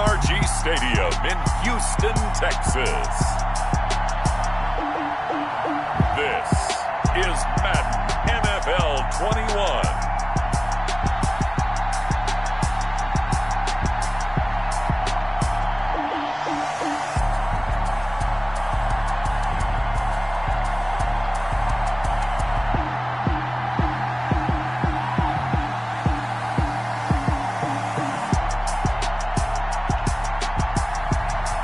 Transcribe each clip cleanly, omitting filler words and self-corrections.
NRG Stadium in Houston, Texas. This is Madden NFL 21.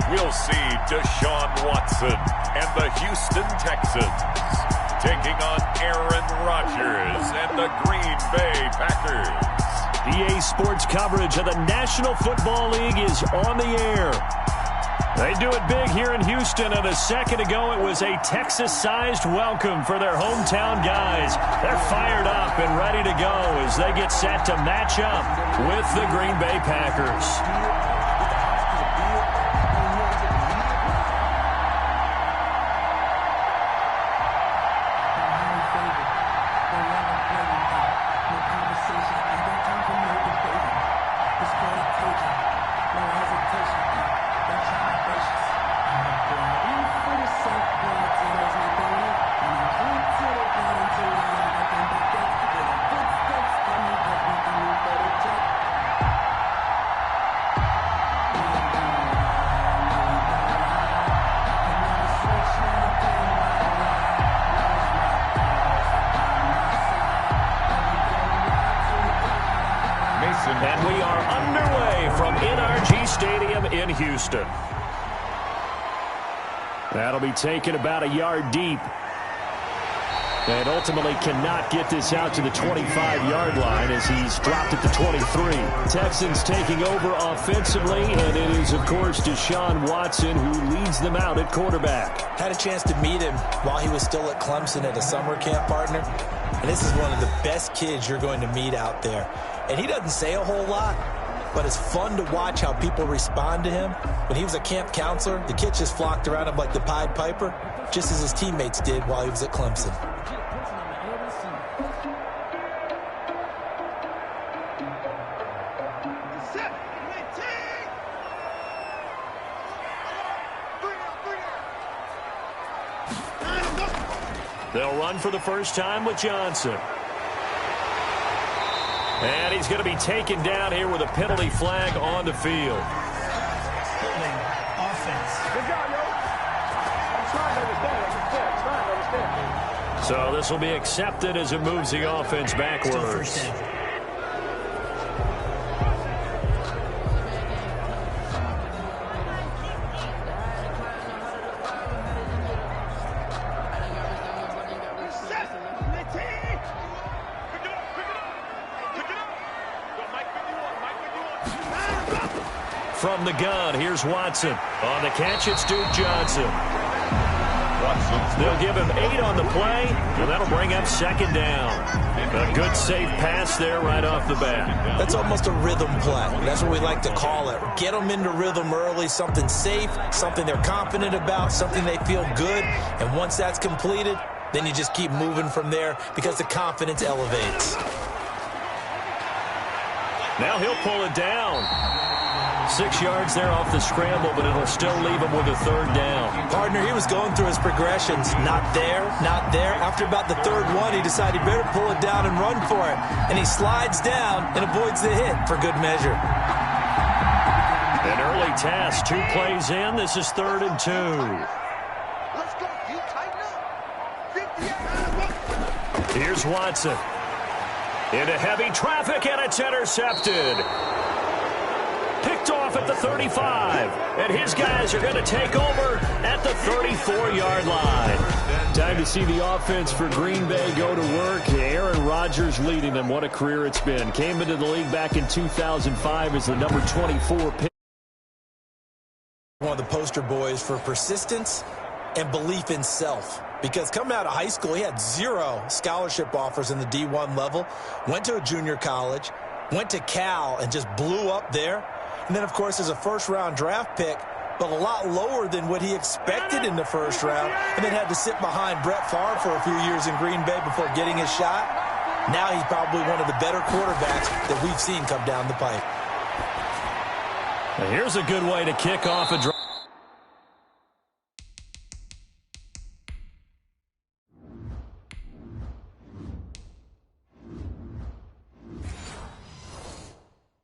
We'll see Deshaun Watson and the Houston Texans taking on Aaron Rodgers and the Green Bay Packers. EA Sports coverage of the National Football League is on the air. They do it big here in Houston, and a second ago it was a Texas-sized welcome for their hometown guys. They're fired up and ready to go as they get set to match up with the Green Bay Packers. And we are underway from NRG Stadium in Houston. That'll be taken about a yard deep. And ultimately cannot get this out to the 25-yard line as he's dropped at the 23. Texans taking over offensively, and it is, of course, Deshaun Watson who leads them out at quarterback. Had a chance to meet him while he was still at Clemson at a summer camp, partner. And this is one of the best kids you're going to meet out there. And he doesn't say a whole lot, but it's fun to watch how people respond to him. When he was a camp counselor, the kids just flocked around him like the Pied Piper, just as his teammates did while he was at Clemson. They'll run for the first time with Johnson. And he's going to be taken down here with a penalty flag on the field. So this will be accepted as it moves the offense backwards. From the gun, here's Watson. On the catch, it's Duke Johnson. They'll give him 8 on the play, and that'll bring up second down. A good, safe pass there right off the bat. That's almost a rhythm play. That's what we like to call it. Get them into rhythm early, something safe, something they're confident about, something they feel good. And once that's completed, then you just keep moving from there because the confidence elevates. Now he'll pull it down. 6 yards there off the scramble, but it'll still leave him with a third down. Partner, he was going through his progressions. Not there, not there. After about the third one, he decided he better pull it down and run for it. And he slides down and avoids the hit for good measure. An early task, 2 plays in. This is 3rd and 2. Let's go. You tighten up. Here's Watson. Into heavy traffic, and it's intercepted. Picked off at the 35, and his guys are going to take over at the 34-yard line. Time to see the offense for Green Bay go to work. Aaron Rodgers leading them. What a career it's been. Came into the league back in 2005 as the number 24 pick. One of the poster boys for persistence and belief in self. Because coming out of high school, he had 0 scholarship offers in the D1 level. Went to a junior college, went to Cal, and just blew up there. And then, of course, as a first-round draft pick, but a lot lower than what he expected in the first round, and then had to sit behind Brett Favre for a few years in Green Bay before getting his shot. Now he's probably one of the better quarterbacks that we've seen come down the pipe. Now here's a good way to kick off a drive.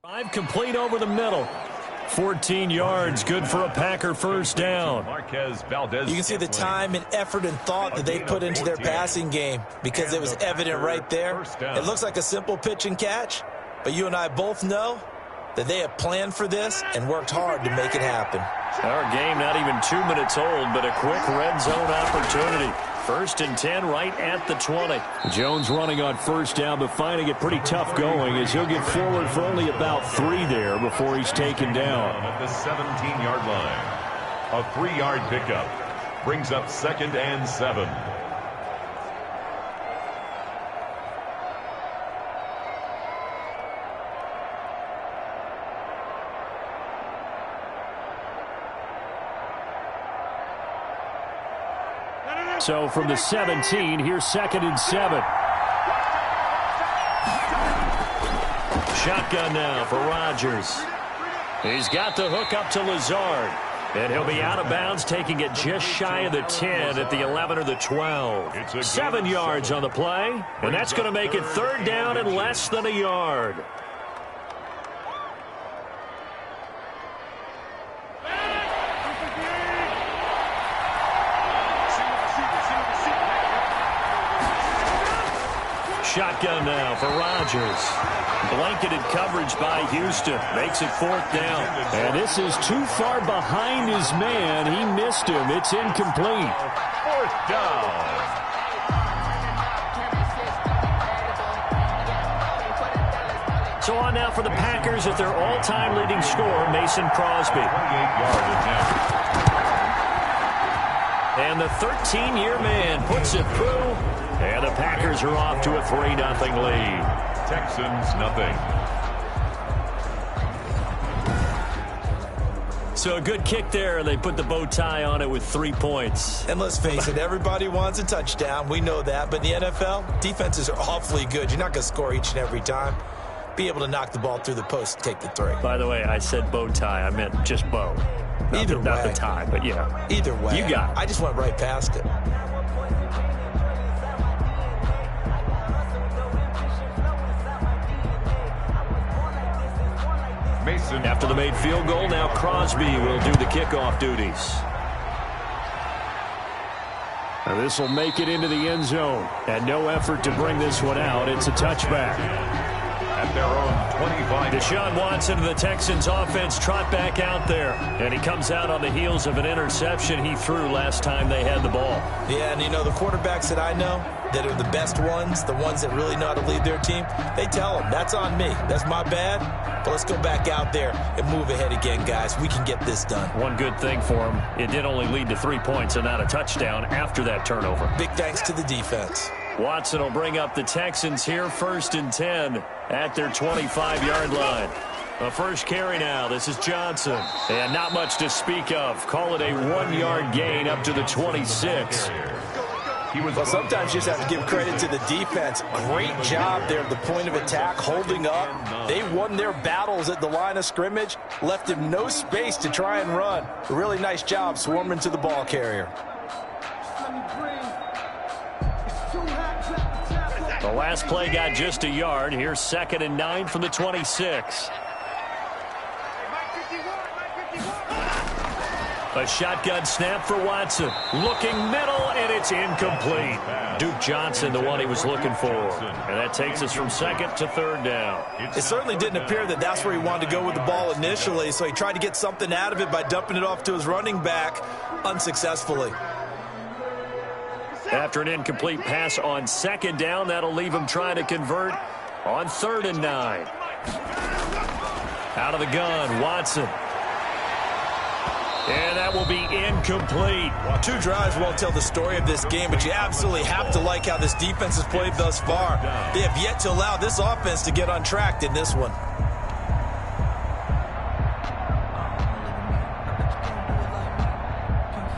Drive complete over the middle. 14 yards, good for a Packer first down. You can see the time and effort and thought that they put into their passing game because it was evident right there. It looks like a simple pitch and catch, but you and I both know that they have planned for this and worked hard to make it happen. Our game not even 2 minutes old, but a quick red zone opportunity. 1st and 10 right at the 20. Jones running on first down, but finding it pretty tough going as he'll get forward for only about 3 there before he's taken down. At the 17-yard line. A 3-yard pickup brings up 2nd and 7. So from the 17, here's 2nd and 7. Shotgun now for Rodgers. He's got the hook up to Lazard. And he'll be out of bounds, taking it just shy of the 10 at the 11 or the 12. 7 yards on the play, and that's going to make it 3rd down and less than a yard. Shotgun now for Rodgers. Blanketed coverage by Houston. Makes it 4th down. And this is too far behind his man. He missed him. It's incomplete. 4th down. So on now for the Packers at their all-time leading scorer, Mason Crosby. 28-yard attempt. And the 13-year man puts it through. And the Packers are off to a 3-0 lead. Texans nothing. So a good kick there, and they put the bow tie on it with 3 points. And let's face it, everybody wants a touchdown. We know that. But in the NFL, defenses are awfully good. You're not going to score each and every time. Be able to knock the ball through the post and take the 3. By the way, I said bow tie. I meant just bow. Not the tie, but yeah. Either way. You got it. I just went right past it. Mason. After the made field goal, now Crosby will do the kickoff duties. Now this will make it into the end zone. And no effort to bring this one out. It's a touchback. At their own 25. Deshaun Watson of the Texans offense trot back out there. And he comes out on the heels of an interception he threw last time they had the ball. Yeah, and you know, the quarterbacks that I know that are the best ones, the ones that really know how to lead their team, they tell them, that's on me. That's my bad. But let's go back out there and move ahead again, guys. We can get this done. One good thing for him, it did only lead to 3 points and not a touchdown after that turnover. Big thanks to the defense. Watson will bring up the Texans here 1st and 10 at their 25-yard line. The first carry now. This is Johnson. And not much to speak of. Call it a 1-yard gain up to the 26. Well, sometimes you just have to give credit to the defense. Great job there at the point of attack, holding up. They won their battles at the line of scrimmage, left him no space to try and run. A really nice job swarming to the ball carrier. The last play got just a yard. Here's 2nd and 9 from the 26. A shotgun snap for Watson. Looking middle, and it's incomplete. Duke Johnson, the one he was looking for. And that takes us from 2nd to 3rd down. It certainly didn't appear that that's where he wanted to go with the ball initially, so he tried to get something out of it by dumping it off to his running back unsuccessful. After an incomplete pass on 2nd down, that'll leave him trying to convert on 3rd and 9. Out of the gun, Watson. And that will be incomplete. 2 drives won't tell the story of this game, but you absolutely have to like how this defense has played thus far. They have yet to allow this offense to get untracked in this one.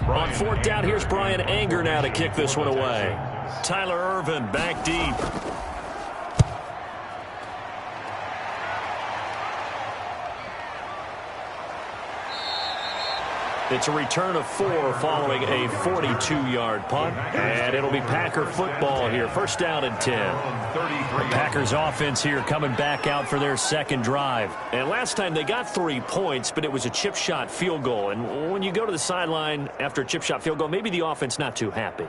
On 4th down, here's Brian Anger now to kick this one away. Tyler Ervin back deep. It's a return of 4 following a 42-yard punt, and it'll be Packer football here. First down and 10. The Packers offense here coming back out for their second drive. And last time they got 3 points, but it was a chip shot field goal. And when you go to the sideline after a chip shot field goal, maybe the offense not too happy.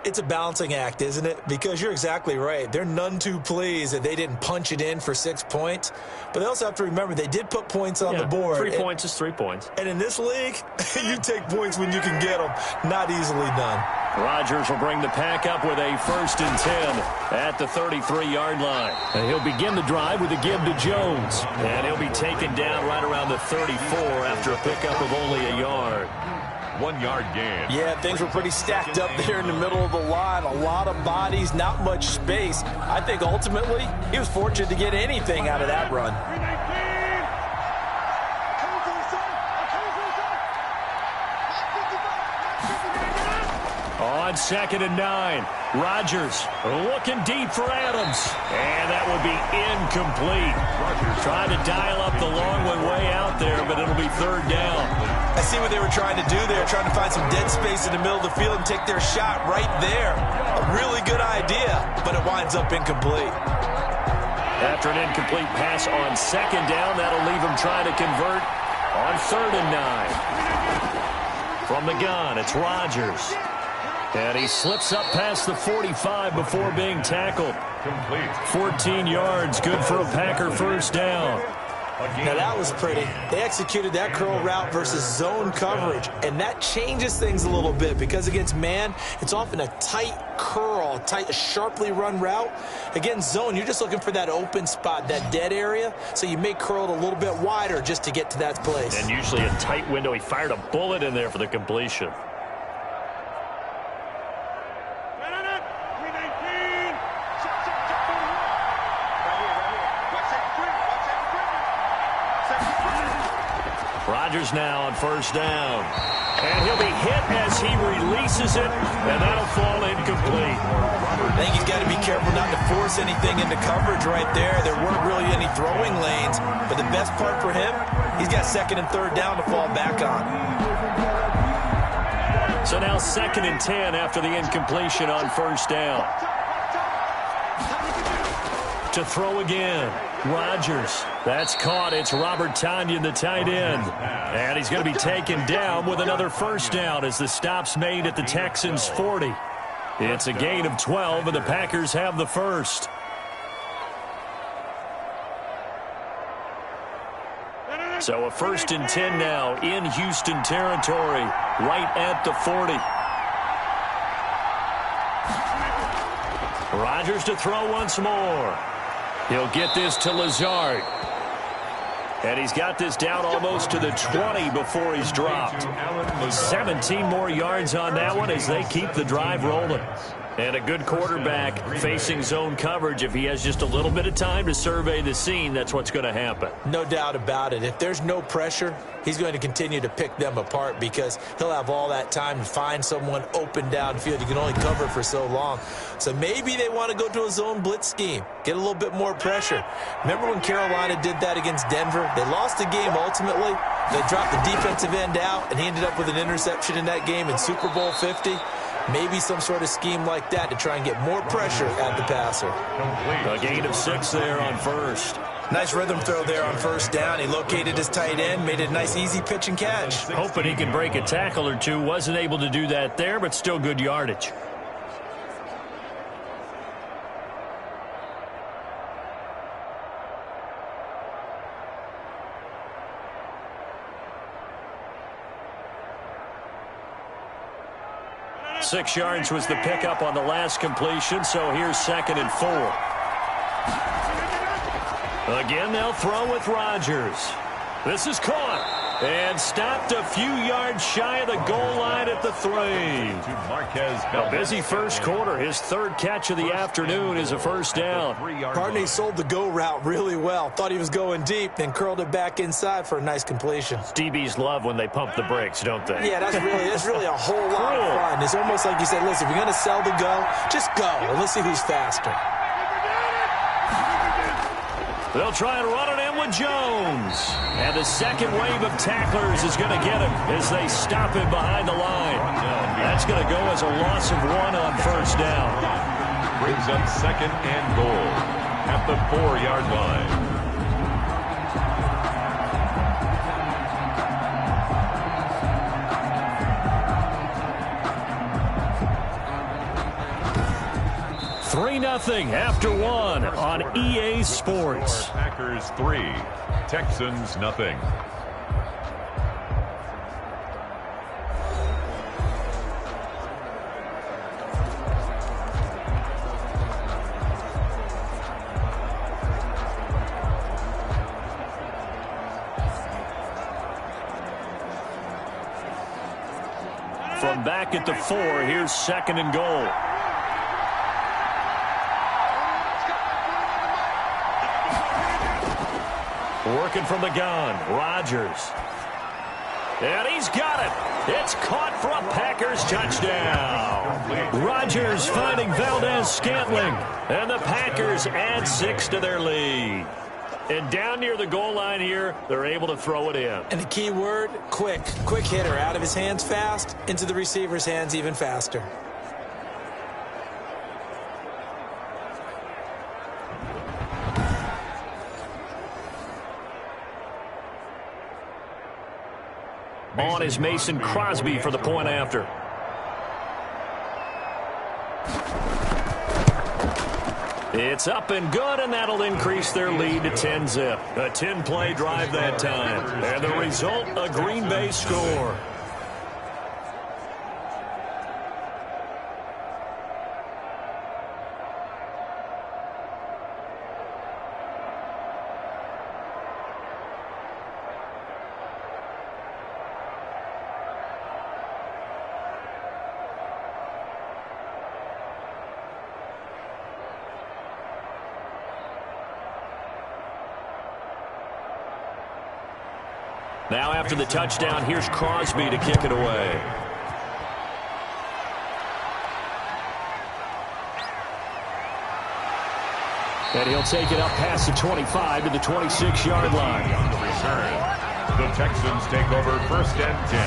It's a balancing act, isn't it? Because you're exactly right. They're none too pleased that they didn't punch it in for 6 points. But they also have to remember they did put points on the board. 3 points is 3 points. And in this league, you take points when you can get them. Not easily done. Rodgers will bring the Pack up with a 1st and 10 at the 33-yard line. And he'll begin the drive with a give to Jones. And he'll be taken down right around the 34 after a pickup of only a yard. 1 yard gain. Yeah, things were pretty stacked up there in the middle of the line. A lot of bodies, not much space. I think ultimately he was fortunate to get anything out of that run. On 2nd and 9, Rodgers looking deep for Adams. And that would be incomplete. Trying to dial up the long one way out there, but it'll be 3rd down. I see what they were trying to do there, trying to find some dead space in the middle of the field and take their shot right there. A really good idea, but it winds up incomplete. After an incomplete pass on 2nd down, that'll leave him trying to convert on 3rd and 9. From the gun, it's Rodgers. And he slips up past the 45 before being tackled. Complete. 14 yards, good for a Packer 1st down. Now that was pretty. They executed that curl route versus zone coverage, and that changes things a little bit because against man, it's often a tight curl, a sharply run route. Against zone, you're just looking for that open spot, that dead area, so you may curl it a little bit wider just to get to that place. And usually a tight window. He fired a bullet in there for the completion. Rodgers now on 1st down. And he'll be hit as he releases it, and that'll fall incomplete. I think he's got to be careful not to force anything into coverage right there. There weren't really any throwing lanes, but the best part for him, he's got 2nd and 3rd down to fall back on. So now 2nd and 10 after the incompletion on 1st down. To throw again, Rodgers. That's caught. It's Robert Tonyan, the tight end. And he's going to be taken down with another 1st down as the stop's made at the Texans' 40. It's a gain of 12, and the Packers have the 1st. So a 1st and 10 now in Houston territory, right at the 40. Rodgers to throw once more. He'll get this to Lazard. And he's got this down almost to the 20 before he's dropped. 17 more yards on that one as they keep the drive rolling. And a good quarterback facing zone coverage. If he has just a little bit of time to survey the scene, that's what's going to happen. No doubt about it. If there's no pressure, he's going to continue to pick them apart because he'll have all that time to find someone open downfield. You can only cover for so long. So maybe they want to go to a zone blitz scheme, get a little bit more pressure. Remember when Carolina did that against Denver? They lost the game ultimately. They dropped the defensive end out, and he ended up with an interception in that game in Super Bowl 50. Maybe some sort of scheme like that to try and get more pressure at the passer. A gain of 6 there on 1st. Nice rhythm throw there on 1st down. He located his tight end, made it a nice easy pitch and catch. Hoping he could break a tackle or two. Wasn't able to do that there, but still good yardage. Six yards was the pickup on the last completion, so here's 2nd and 4. Again, they'll throw with Rodgers. This is caught and stopped a few yards shy of the goal line at the 3. A busy 1st quarter. His 3rd catch of the afternoon is a 1st down. Carney sold the go route really well. Thought he was going deep, then curled it back inside for a nice completion. DBs love when they pump the brakes, don't they? Yeah, that's really a whole lot of fun. It's almost like you said, listen, if you're going to sell the go, just go, and let's see who's faster. They'll try and run it in with Jones. And the second wave of tacklers is going to get him as they stop him behind the line. That's going to go as a loss of 1 on first down. Brings up second and goal at the 4-yard line. Nothing after 1 on EA Sports. Packers 3, Texans nothing. From back at the 4, here's second and goal. Working from the gun, Rodgers. And he's got it. It's caught for a Packers touchdown. Rodgers finding Valdez-Scantling. And the Packers add 6 to their lead. And down near the goal line here, they're able to throw it in. And the key word, quick. Quick hitter. Out of his hands fast, into the receiver's hands even faster. On is Mason Crosby for the point after. It's up and good, and that'll increase their lead to 10-zip. A 10-play drive that time. And the result, a Green Bay score. Now after the touchdown, here's Crosby to kick it away. And he'll take it up past the 25 to the 26-yard line. On the return, the Texans take over first and 10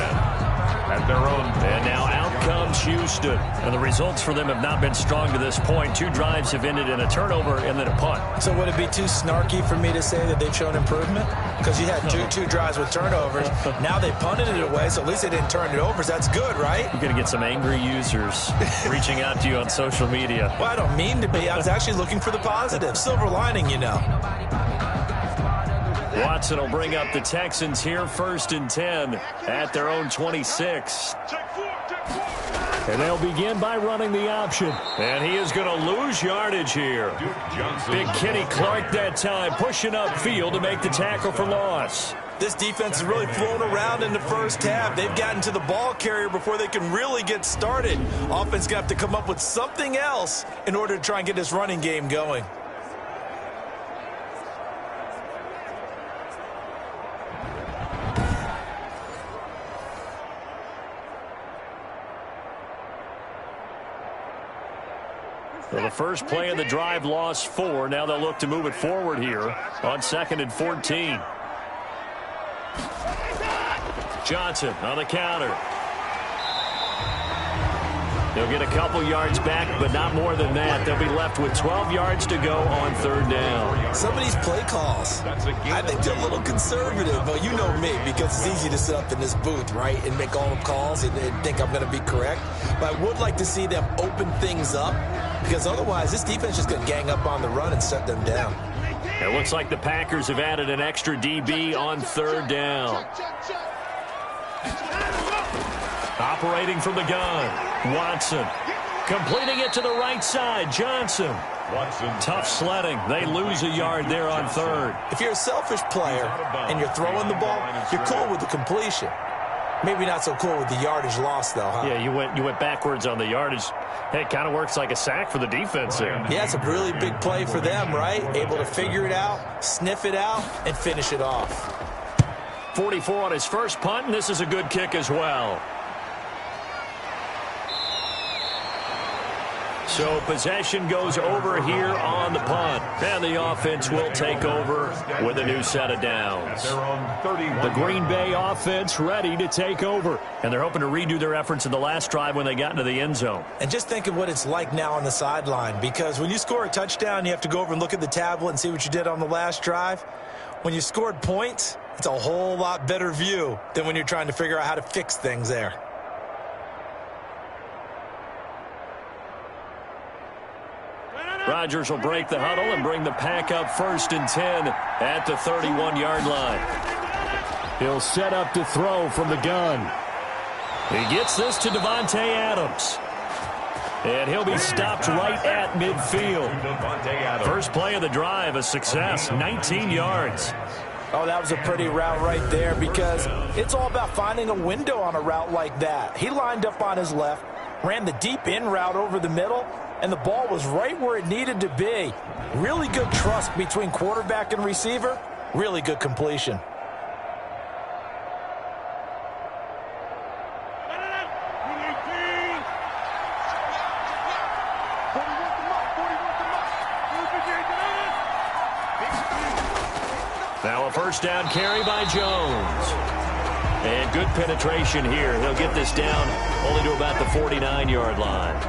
at their own. And now out comes Houston. And the results for them have not been strong to this point. 2 drives have ended in a turnover and then a punt. So would it be too snarky for me to say that they've shown improvement? Because you had two drives with turnovers. Now they punted it away, so at least they didn't turn it over. So that's good, right? You're going to get some angry users reaching out to you on social media. Well, I don't mean to be. I was actually looking for the positive. Silver lining, you know. Watson will bring up the Texans here first and 10 at their own 26. And they'll begin by running the option. And he is going to lose yardage here. Big Kenny Clark that time pushing upfield to make the tackle for loss. This defense is really flown around in the first half. They've gotten to the ball carrier before they can really get started. Offense got to come up with something else in order to try and get this running game going. So the first play of the drive lost 4. Now they'll look to move it forward here on 2nd and 14. Johnson on the counter. They'll get a couple yards back, but not more than that. They'll be left with 12 yards to go on 3rd down. Some of these play calls, I think they're a little conservative. But you know me, because it's easy to sit up in this booth, right, and make all the calls and think I'm going to be correct. But I would like to see them open things up, because otherwise this defense is going to gang up on the run and shut them down. It looks like the Packers have added an extra DB on 3rd down. Operating from the gun, Watson. Completing it to the right side, Johnson. Watson. Tough sledding. They lose a yard there on 3rd. If you're a selfish player and you're throwing the ball, you're cool with the completion. Maybe not so cool with the yardage loss, though, huh? Yeah, you went backwards on the yardage. Hey, it kind of works like a sack for the defense there. Yeah, it's a really big play for them, right? Able to figure it out, sniff it out, and finish it off. 44 on his first punt, and this is a good kick as well. So possession goes over here on the punt. And the offense will take over with a new set of downs. The Green Bay offense ready to take over. And they're hoping to redo their efforts in the last drive when they got into the end zone. And just think of what it's like now on the sideline, because when you score a touchdown, you have to go over and look at the tablet and see what you did on the last drive. When you scored points, it's a whole lot better view than when you're trying to figure out how to fix things there. Rodgers will break the huddle and bring the pack up 1st and 10 at the 31-yard line. He'll set up to throw from the gun. He gets this to Davante Adams. And he'll be stopped right at midfield. First play of the drive, a success, 19 yards. Oh, that was a pretty route right there, because it's all about finding a window on a route like that. He lined up on his left, ran the deep in route over the middle, and the ball was right where it needed to be. Really good trust between quarterback and receiver. Really good completion. Now a first down carry by Jones. And good penetration here. He'll get this down only to about the 49-yard line.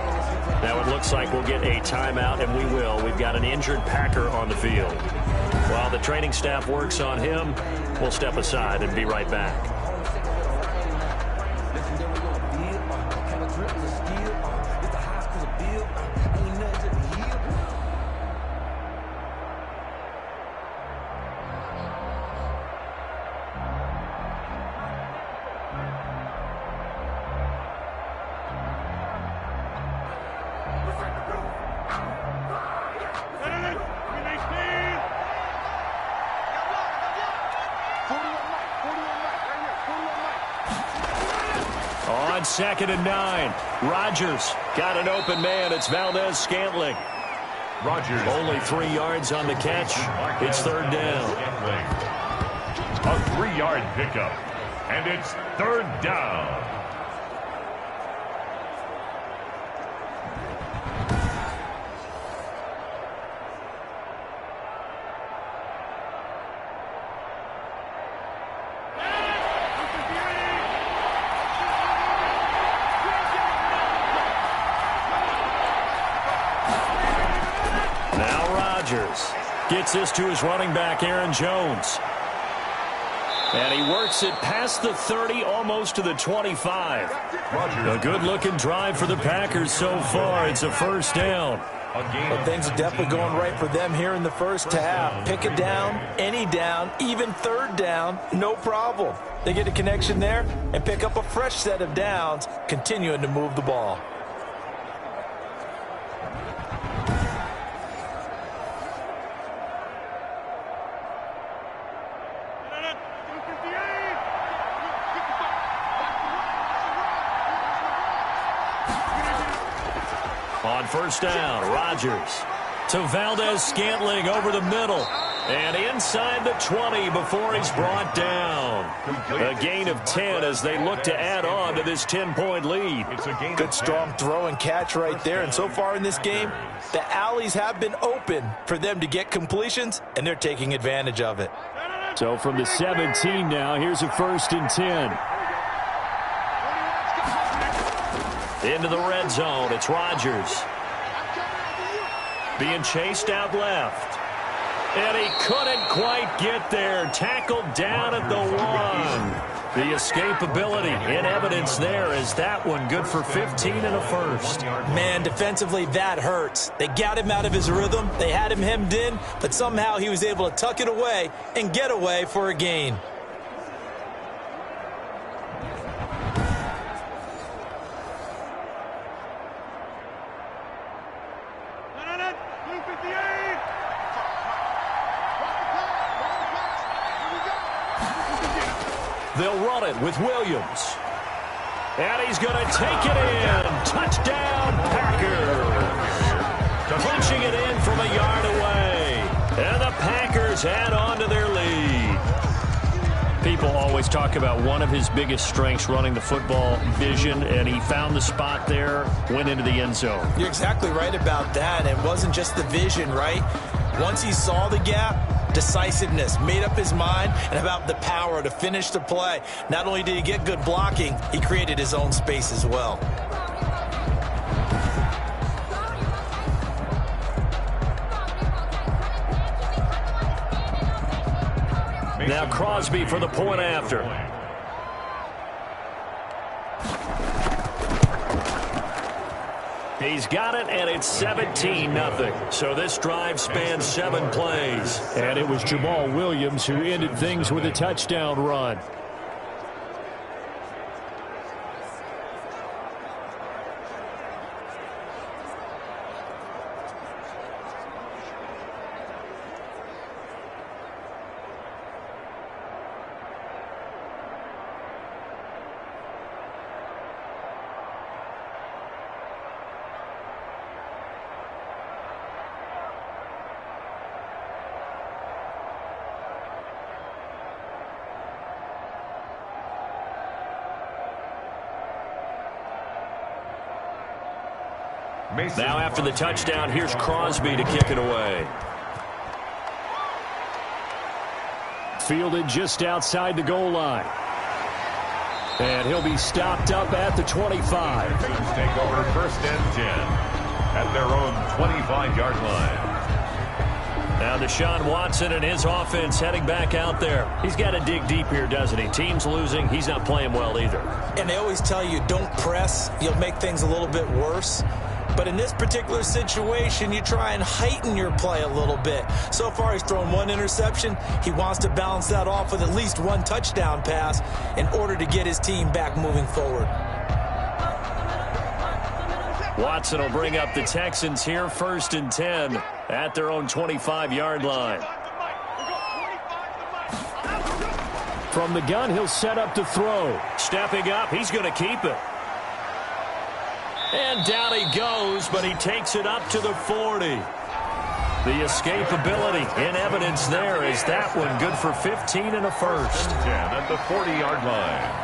Now it looks like we'll get a timeout, and we will. We've got an injured Packer on the field. While the training staff works on him, we'll step aside and be right back. On 2nd and 9, Rodgers got an open man. It's Valdez-Scantling. Rodgers. Only 3 yards on the catch. It's 3rd down. A 3-yard pickup, and it's 3rd down. Gets this to his running back, Aaron Jones. And he works it past the 30, almost to the 25. A good-looking drive for the Packers so far. It's a 1st down. Well, things are definitely going right for them here in the first half. Pick a down, any down, even 3rd down, no problem. They get a connection there and pick up a fresh set of downs, continuing to move the ball. On 1st down, Rodgers to Valdez-Scantling over the middle. And inside the 20 before he's brought down. A gain of 10 as they look to add on to this 10-point lead. Good strong throw and catch right there. And so far in this game, the alleys have been open for them to get completions, and they're taking advantage of it. So from the 17 now, here's a 1st and 10. Into the red zone, it's Rodgers. Being chased out left. And he couldn't quite get there. Tackled down at the 1. The escapability in evidence there is that one good for 15 and a 1st. Man, defensively, that hurts. They got him out of his rhythm. They had him hemmed in, but somehow he was able to tuck it away and get away for a gain. They'll run it with Williams. And he's going to take it in. Touchdown, Packers. Punching it in from a yard away. And the Packers add on to their lead. people always talk about one of his biggest strengths running the football, vision, and he found the spot there, went into the end zone. You're exactly right about that. It wasn't just the vision, right? Once he saw the gap, decisiveness, made up his mind, and about the power to finish the play. Not only did he get good blocking, he created his own space as well. Now Crosby for the point after. He's got it, and it's 17-0. So this drive spans 7 plays. And it was Jamal Williams who ended things with a touchdown run. Now after the touchdown, here's Crosby to kick it away. Fielded just outside the goal line. And he'll be stopped up at the 25. Teams take over 1st and 10 at their own 25-yard line. Now Deshaun Watson and his offense heading back out there. He's got to dig deep here, doesn't he? Team's losing. He's not playing well either. And they always tell you, don't press. You'll make things a little bit worse. But in this particular situation, you try and heighten your play a little bit. So far, he's thrown 1 interception. He wants to balance that off with at least 1 touchdown pass in order to get his team back moving forward. Watson will bring up the Texans here 1st and 10 at their own 25-yard line. From the gun, he'll set up to throw. Stepping up, he's going to keep it. And down he goes, but he takes it up to the 40. The escapability in evidence there is that one good for 15 and a first. 10 at the 40-yard line.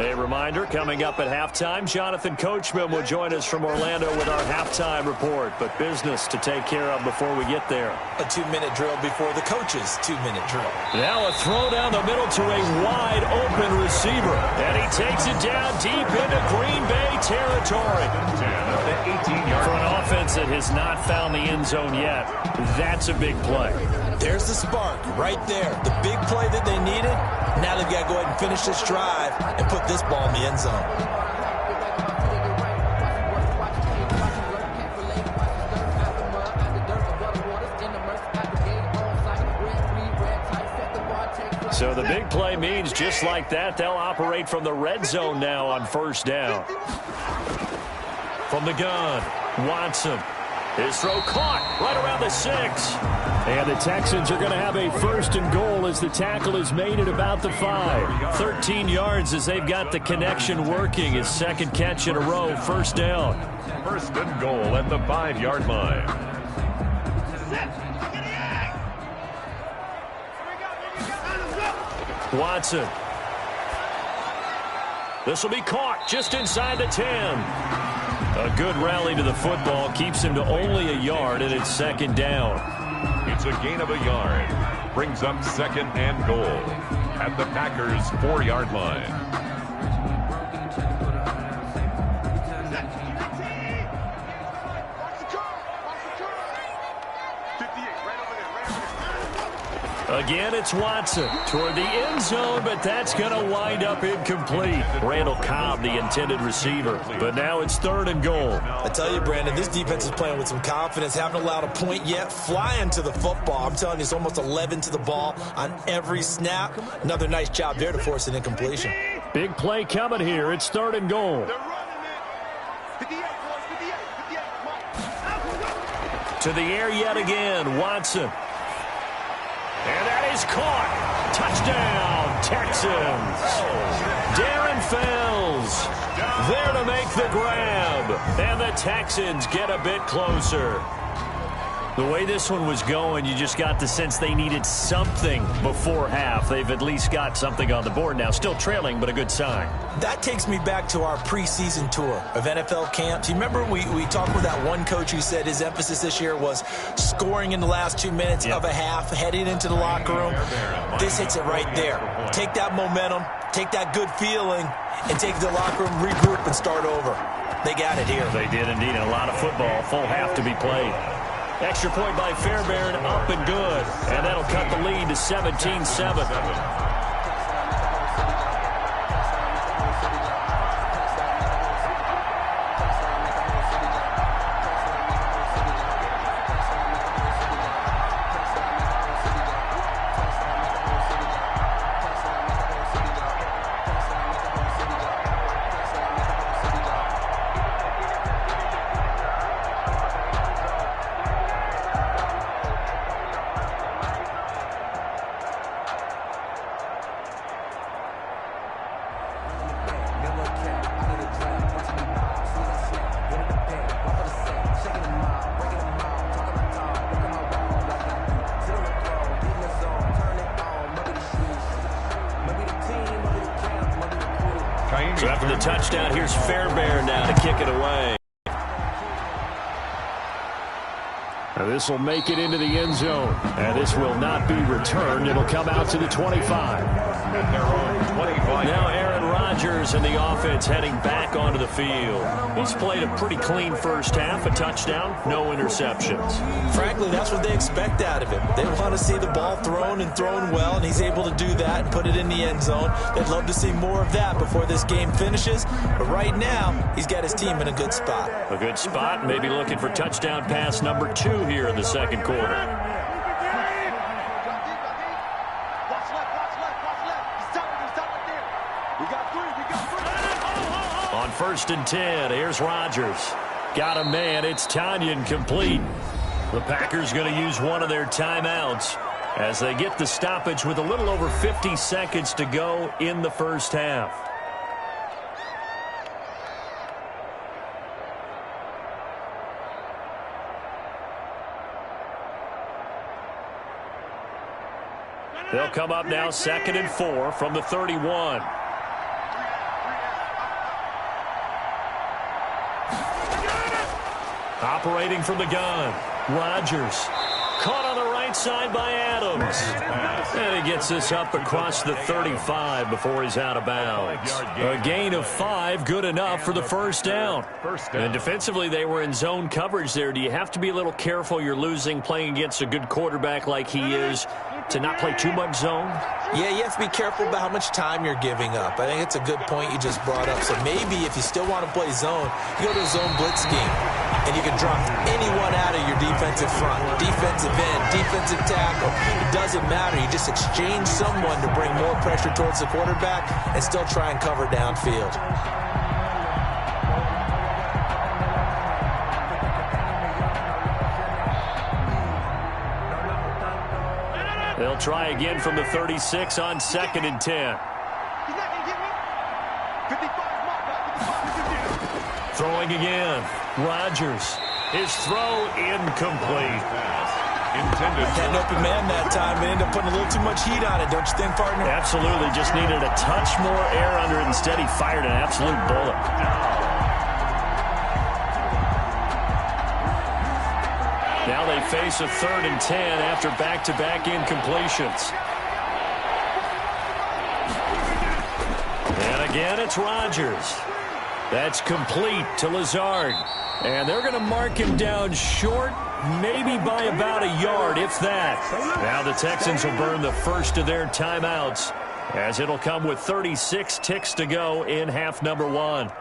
A reminder, coming up at halftime, Jonathan Coachman will join us from Orlando with our halftime report. But business to take care of before we get there. A 2-minute drill before the coach's 2-minute drill. Now a throw down the middle to a wide open receiver. And he takes it down deep into Green Bay territory. 10 at the 18-yard For line. an offense that has not found the end zone yet, that's a big play. There's the spark right there. The big play that they needed. Now they've got to go ahead and finish this drive and put this ball in the end zone. So the big play means just like that, they'll operate from the red zone now on 1st down. From the gun, Watson. His throw caught right around the 6. And the Texans are going to have a 1st and goal as the tackle is made at about the 5. 13 yards as they've got the connection working. His 2nd catch in a row, 1st down. 1st and goal at the 5-yard line. Watson. This will be caught just inside the 10. A good rally to the football keeps him to only a yard, and it's 2nd down. It's a gain of a yard. Brings up 2nd and goal at the Packers' 4-yard line. Again, it's Watson toward the end zone, but that's going to wind up incomplete. Randall Cobb, the intended receiver, but now it's 3rd and goal. I tell you, Brandon, this defense is playing with some confidence. Haven't allowed a point yet. Flying to the football. I'm telling you, it's almost 11 to the ball on every snap. Another nice job there to force an incompletion. Big play coming here. It's 3rd and goal. To the air yet again, Watson. And that is caught. Touchdown, Texans. Darren Fells there to make the grab. And the Texans get a bit closer. The way this one was going, you just got the sense they needed something before half. They've at least got something on the board now. Still trailing, but a good sign. That takes me back to our preseason tour of NFL camps. You remember we talked with that one coach who said his emphasis this year was scoring in the last 2 minutes of a half, heading into the locker room. This hits it right there. Take that momentum, take that good feeling, and take the locker room, regroup, and start over. They got it here. They did indeed. And a lot of football, full half to be played. Extra point by Fairbairn, up and good. And that'll cut the lead to 17-7. So after the touchdown, here's Fairbairn now to kick it away. Now this will make it into the end zone. And this will not be returned. It'll come out to the 25. At their own 25. Now Aaron Rodgers and the offense heading back onto the field. He's played a pretty clean first half, a touchdown, no interceptions. Frankly, that's what they expect out of him. They want to see the ball thrown and thrown well, and he's able to do that and put it in the end zone. They'd love to see more of that before this game finishes. But right now, he's got his team in a good spot. A good spot, maybe looking for touchdown pass number 2 here in the second quarter. On 1st and 10, here's Rodgers. Got a man, it's Tanyan complete. The Packers going to use one of their timeouts as they get the stoppage with a little over 50 seconds to go in the first half. They'll come up now 2nd and 4 from the 31. Operating from the gun, Rodgers. Caught on the right side by Adams. And he gets this up across the 35 before he's out of bounds. A gain of 5, good enough for the first down. And defensively, they were in zone coverage there. Do you have to be a little careful? You're losing, playing against a good quarterback like he is, to not play too much zone? Yeah, you have to be careful about how much time you're giving up. I think it's a good point you just brought up. So maybe if you still want to play zone, you go to a zone blitz scheme. And you can drop anyone out of your defensive front, defensive end, defensive tackle. It doesn't matter. You just exchange someone to bring more pressure towards the quarterback and still try and cover downfield. They'll try again from the 36 on 2nd and 10. Throwing again. Rodgers. His throw incomplete. Intended. Had an open man that time, but ended up putting a little too much heat on it, don't you think, partner? Absolutely. Just needed a touch more air under it. Instead, he fired an absolute bullet. Now they face a 3rd and 10 after back-to-back incompletions. And again, it's Rodgers. That's complete to Lazard. And they're going to mark him down short, maybe by about a yard, if that. Now the Texans will burn the first of their timeouts, as it'll come with 36 ticks to go in half number 1.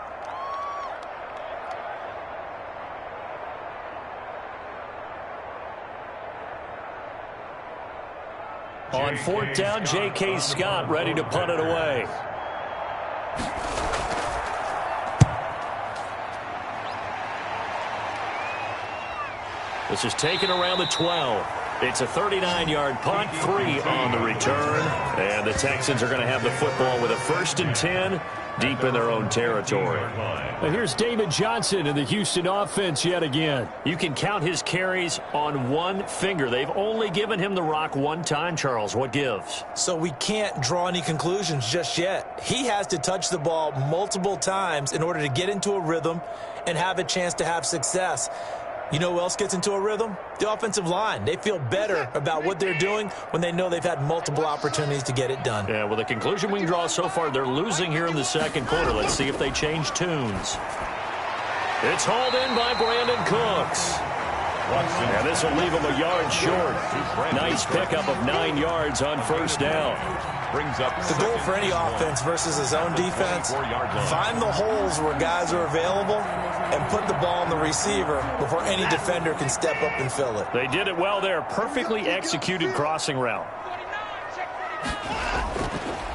On 4th down, J.K. Scott ready to punt it away. This is taken around the 12. It's a 39-yard punt, 3 on the return. And the Texans are going to have the football with a 1st and 10 deep in their own territory. Now here's David Johnson in the Houston offense yet again. You can count his carries on one finger. They've only given him the rock one time, Charles. What gives? So we can't draw any conclusions just yet. He has to touch the ball multiple times in order to get into a rhythm and have a chance to have success. You know who else gets into a rhythm? The offensive line. They feel better about what they're doing when they know they've had multiple opportunities to get it done. Yeah, well, the conclusion we can draw so far, they're losing here in the second quarter. Let's see if they change tunes. It's hauled in by Brandon Cooks. And this will leave him a yard short. Nice pickup of 9 yards on 1st down. Brings up the goal for any offense versus his own defense, find the holes where guys are available and put the ball on the receiver before any defender can step up and fill it. They did it well there. Perfectly executed crossing route.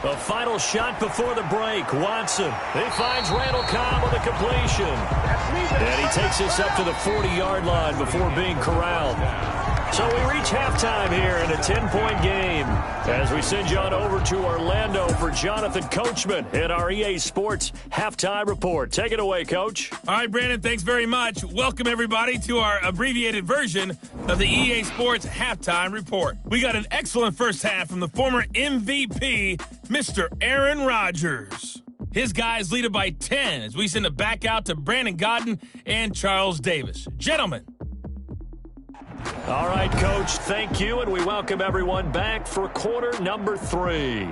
The final shot before the break. Watson. He finds Randall Cobb with a completion. And he takes this up to the 40-yard line before being corralled. So we reach halftime here in a 10-point game as we send you on over to Orlando for Jonathan Coachman in our EA Sports Halftime Report. Take it away, Coach. All right, Brandon, thanks very much. Welcome, everybody, to our abbreviated version of the EA Sports Halftime Report. We got an excellent first half from the former MVP, Mr. Aaron Rodgers. His guys lead it by 10 as we send it back out to Brandon Godden and Charles Davis. Gentlemen. All right, Coach, thank you, and we welcome everyone back for quarter number 3.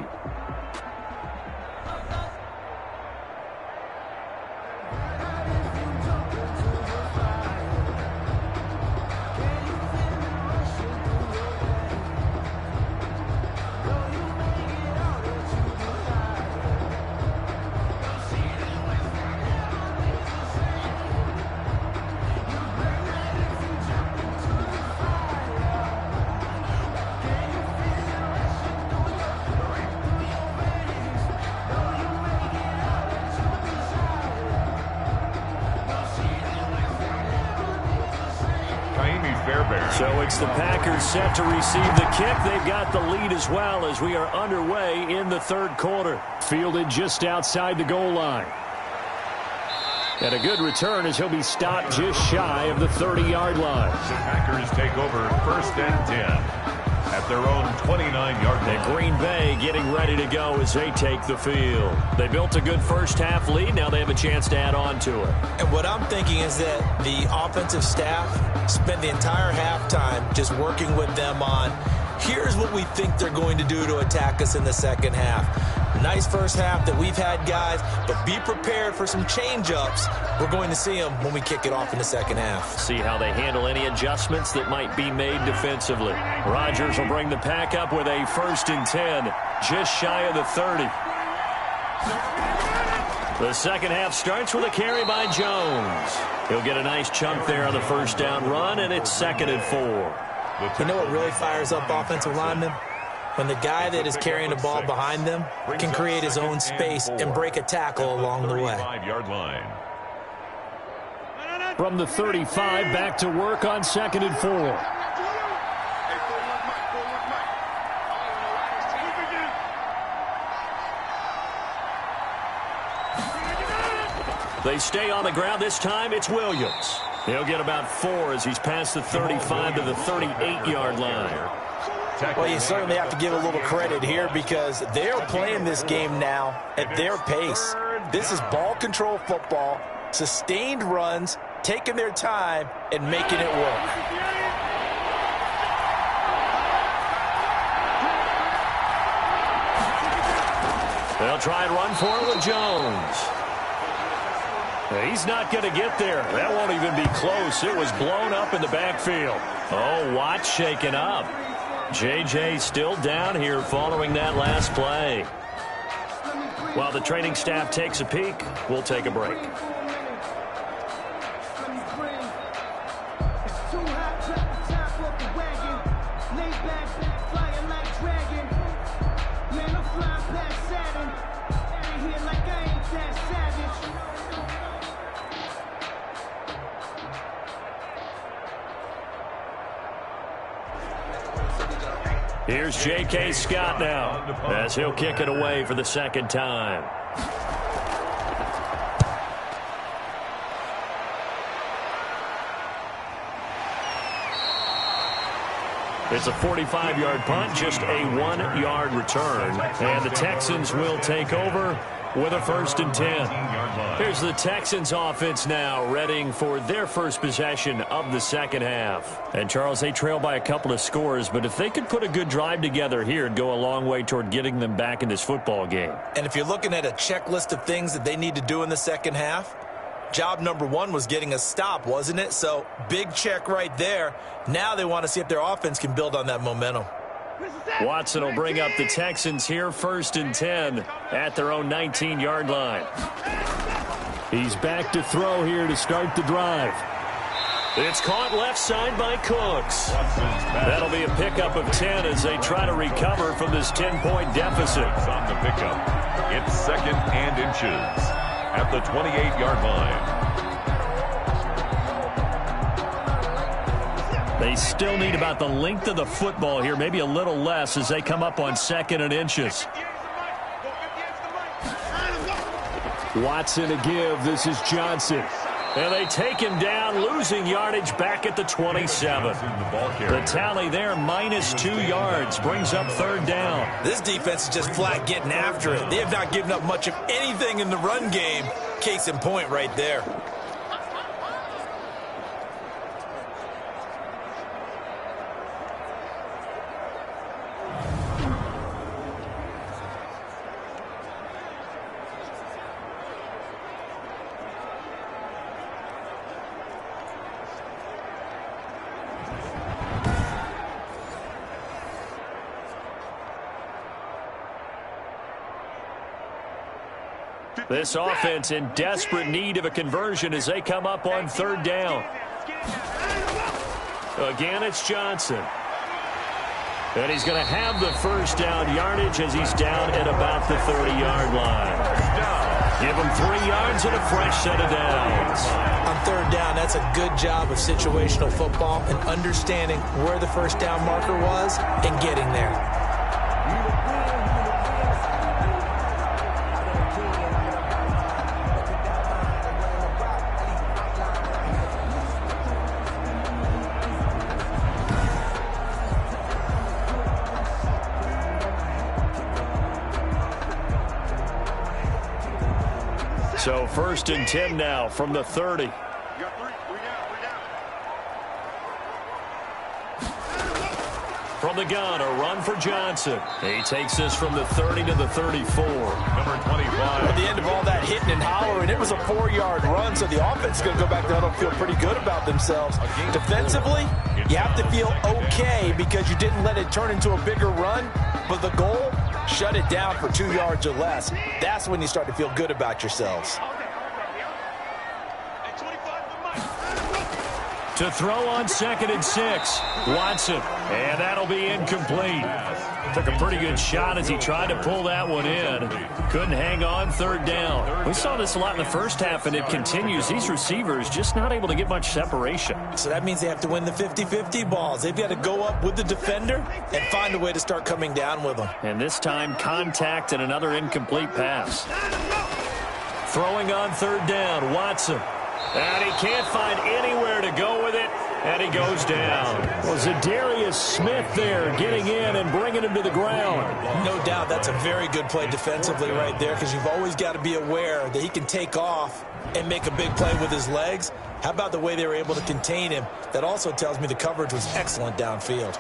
So it's the Packers set to receive the kick. They've got the lead as well as we are underway in the third quarter. Fielded just outside the goal line. And a good return as he'll be stopped just shy of the 30-yard line. The Packers take over 1st and 10 at their own 29-yard line. And Green Bay getting ready to go as they take the field. They built a good first half lead. Now they have a chance to add on to it. And what I'm thinking is that the offensive staff spent the entire halftime just working with them on, here's what we think they're going to do to attack us in the second half. Nice first half that we've had, guys, but be prepared for some change-ups. We're going to see them when we kick it off in the second half. See how they handle any adjustments that might be made defensively. Rodgers will bring the pack up with a 1st and 10, just shy of the 30. The second half starts with a carry by Jones. He'll get a nice chunk there on the first down run, and it's 2nd and 4. You know what really fires up offensive linemen? When the guy that is carrying the ball behind them can create his own space and break a tackle along the way. From the 35, back to work on 2nd and 4. They stay on the ground. This time it's Williams. He'll get about 4 as he's past the 35 to the 38-yard line. Well, you certainly have to give a little credit here because they're playing this game now at their pace. This is ball control football, sustained runs, taking their time, and making it work. They'll try and run for it with Jones. He's not going to get there. That won't even be close. It was blown up in the backfield. Oh, Watt shaken up. J.J. still down here following that last play. While the training staff takes a peek, we'll take a break. Here's J.K. Scott now as he'll kick it away for the second time. It's a 45-yard punt, just a 1-yard return. And the Texans will take over with a 1st and 10. Here's the Texans offense now, readying for their first possession of the second half. And, Charles, they trail by a couple of scores, but if they could put a good drive together here, it'd go a long way toward getting them back in this football game. And if you're looking at a checklist of things that they need to do in the second half, job number 1 was getting a stop, wasn't it? So, big check right there. Now they want to see if their offense can build on that momentum. Watson will bring up the Texans here, 1st and 10 at their own 19-yard line. He's back to throw here to start the drive. It's caught left side by Cooks. That'll be a pickup of 10 as they try to recover from this 10-point deficit. On the pickup, it's 2nd and inches at the 28-yard line. They still need about the length of the football here, maybe a little less as they come up on 2nd and inches. Watson to give. This is Johnson. And they take him down, losing yardage back at the 27. The tally there, -2 yards, brings up 3rd down. This defense is just flat getting after it. They have not given up much of anything in the run game. Case in point right there. This offense in desperate need of a conversion as they come up on 3rd down. Again, it's Johnson. And he's going to have the 1st down yardage as he's down at about the 30-yard line. Give him 3 yards and a fresh set of downs. On 3rd down, that's a good job of situational football and understanding where the 1st down marker was and getting there. So 1st and 10 now from the 30. From the gun, a run for Johnson. He takes this from the 30 to the 34. Number 25. At the end of all that hitting and hollering, it was a 4-yard run, so the offense is going to go back to huddle and feel pretty good about themselves. Defensively, you have to feel okay because you didn't let it turn into a bigger run, but the goal, shut it down for 2 yards or less. That's when you start to feel good about yourselves. To throw on 2nd and 6, Watson, and that'll be incomplete. Took a pretty good shot as he tried to pull that one in. Couldn't hang on, 3rd down. We saw this a lot in the first half, and it continues. These receivers just not able to get much separation. So that means they have to win the 50-50 balls. They've got to go up with the defender and find a way to start coming down with them. And this time, contact and another incomplete pass. Throwing on 3rd down, Watson. And he can't find anywhere to go with it, and he goes down. Well, Zadarius Smith there getting in and bringing him to the ground. No doubt that's a very good play defensively right there because you've always got to be aware that he can take off and make a big play with his legs. How about the way they were able to contain him? That also tells me the coverage was excellent downfield.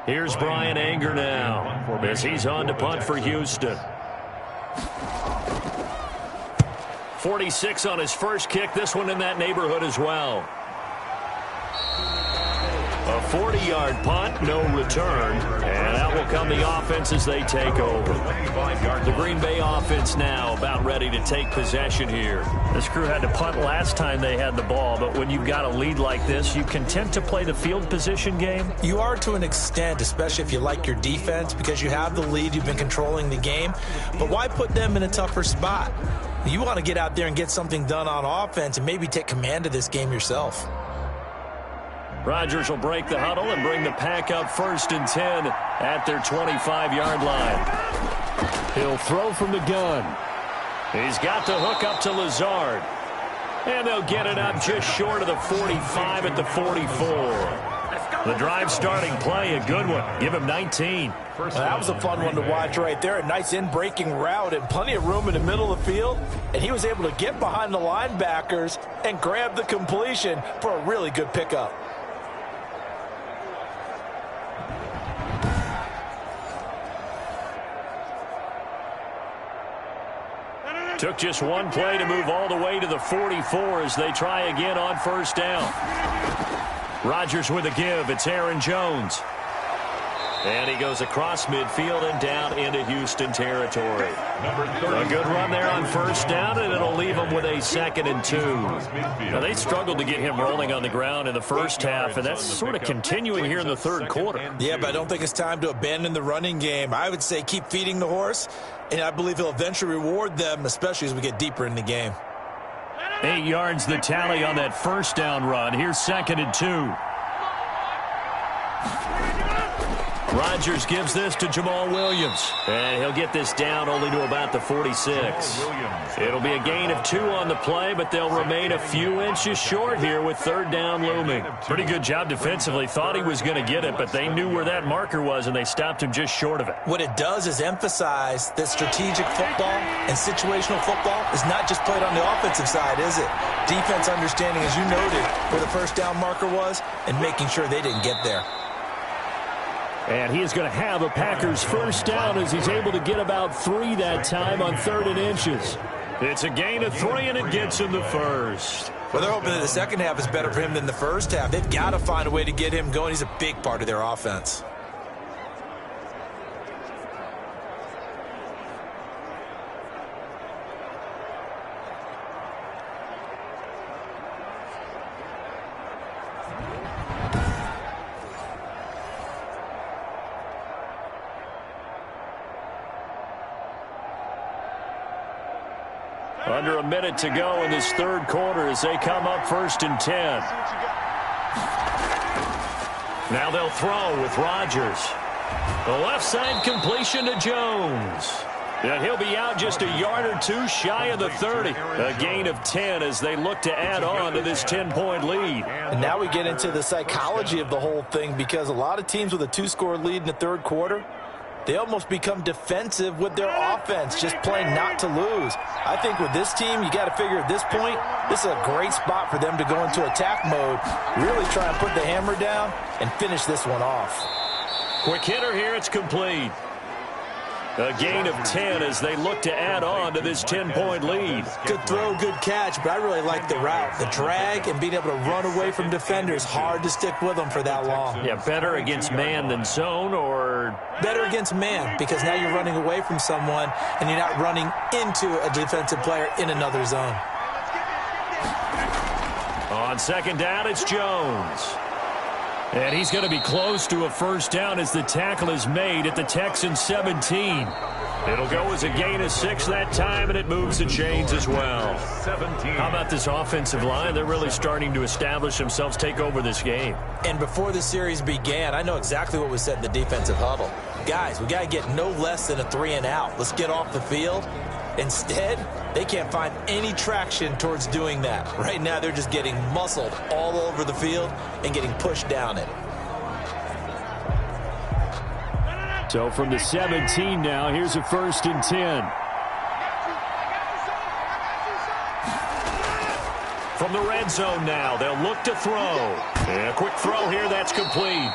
Here's Brian Anger now as he's on to punt for Houston. 46 on his first kick. This one in that neighborhood as well. A 40-yard punt, no return. And that will will come the offense as they take over. The Green Bay offense now about ready to take possession here. This crew had to punt last time they had the ball, but when you've got a lead like this, you content to play the field position game? You are to an extent, especially if you like your defense, because you have the lead, you've been controlling the game. But why put them in a tougher spot? You want to get out there and get something done on offense and maybe take command of this game yourself. Rodgers will break the huddle and bring the pack up 1st and 10 at their 25-yard line. He'll throw from the gun. He's got the hook up to Lazard. And they'll get it up just short of the 45 at the 44. The drive starting play, a good one. Give him 19. Well, that was a fun one to watch right there. A nice in-breaking route and plenty of room in the middle of the field. And he was able to get behind the linebackers and grab the completion for a really good pickup. Took just one play to move all the way to the 44 as they try again on 1st down. Rodgers with a give. It's Aaron Jones. And he goes across midfield and down into Houston territory. A good run there on 1st down, and it'll leave him with a 2nd and 2. Now, they struggled to get him rolling on the ground in the first half, and that's sort of continuing here in the 3rd quarter. Yeah, but I don't think it's time to abandon the running game. I would say keep feeding the horse, and I believe he'll eventually reward them, especially as we get deeper in the game. 8 yards the tally on that 1st down run. Here's 2nd and 2. Rodgers gives this to Jamal Williams. And he'll get this down only to about the 46. It'll be a gain of 2 on the play, but they'll remain a few inches short here with 3rd down looming. Pretty good job defensively. Thought he was going to get it, but they knew where that marker was, and they stopped him just short of it. What it does is emphasize that strategic football and situational football is not just played on the offensive side, is it? Defense understanding, as you noted, where the 1st down marker was and making sure they didn't get there. And he is going to have a Packers 1st down as he's able to get about 3 that time on 3rd and inches. It's a gain of 3, and it gets him the 1st. Well, they're hoping that the second half is better for him than the first half. They've got to find a way to get him going. He's a big part of their offense. Under a minute to go in this 3rd quarter as they come up 1st and 10. Now they'll throw with Rodgers. The left side completion to Jones. And he'll be out just a yard or 2 shy of the 30. A gain of 10 as they look to add on to this 10-point lead. And now we get into the psychology of the whole thing, because a lot of teams with a 2-score lead in the 3rd quarter, they almost become defensive with their offense, just playing not to lose. I think with this team, you got to figure at this point, this is a great spot for them to go into attack mode, really try and put the hammer down and finish this one off. Quick hitter here, it's complete. A gain of 10 as they look to add on to this 10-point lead. Good throw, good catch, but I really like the route. The drag and being able to run away from defenders, hard to stick with them for that long. Yeah, better against man than zone, or? Better against man, because now you're running away from someone and you're not running into a defensive player in another zone. On 2nd down, it's Jones. And he's going to be close to a 1st down as the tackle is made at the Texans 17. It'll go as a gain of 6 that time, and it moves the chains as well. 17. How about this offensive line? They're really starting to establish themselves, take over this game. And before the series began, I know exactly what was said in the defensive huddle. Guys, we got to get no less than a 3 and out. Let's get off the field. Instead, they can't find any traction towards doing that. Right now, they're just getting muscled all over the field and getting pushed down it. So from the 17 now, here's a 1st and 10. From the red zone now, they'll look to throw. And a quick throw here, that's complete.